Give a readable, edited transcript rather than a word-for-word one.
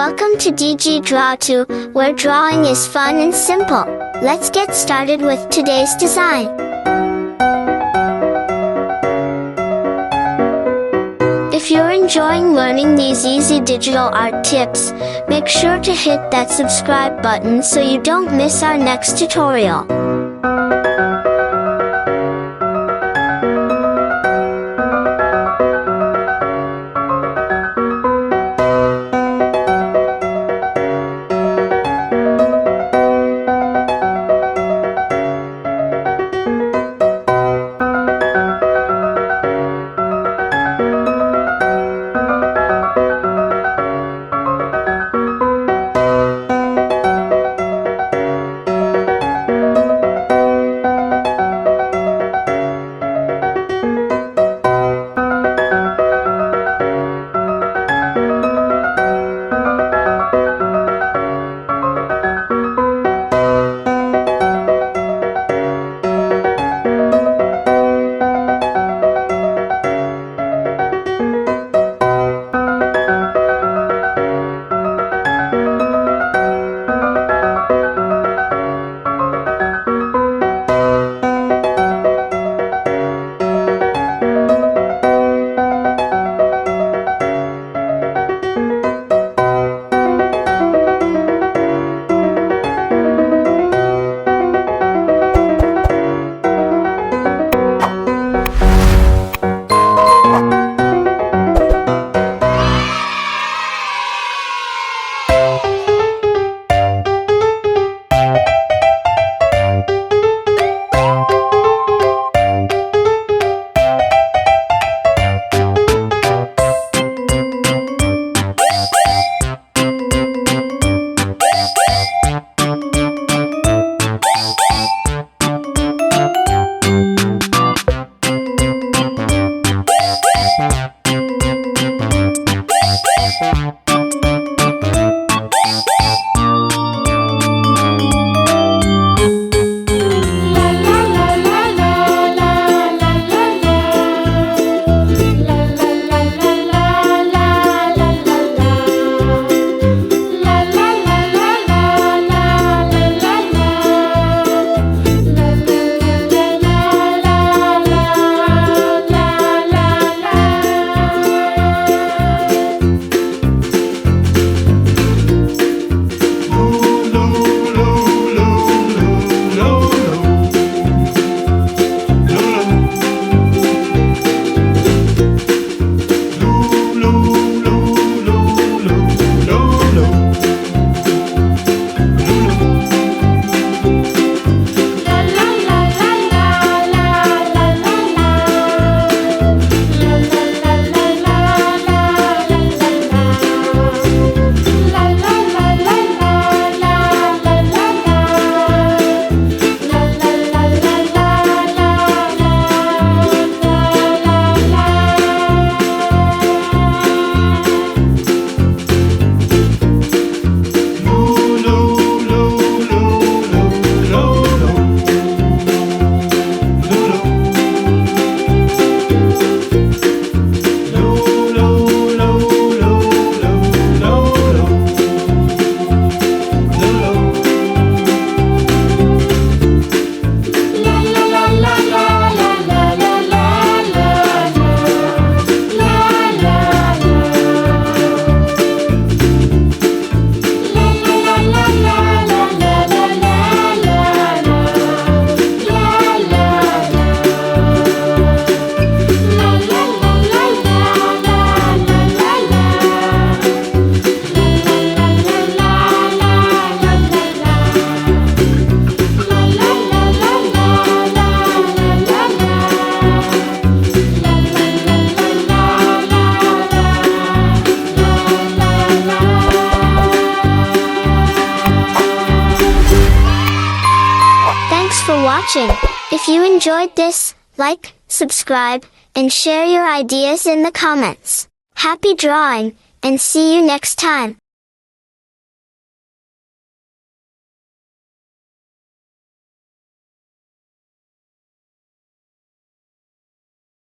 Welcome to Digi Draw 2, where drawing is fun and simple. Let's get started with today's design. If you're enjoying learning these easy digital art tips, make sure to hit that subscribe button so you don't miss our next tutorial. For watching. If you enjoyed this, like, subscribe, and share your ideas in the comments. Happy drawing, and see you next time.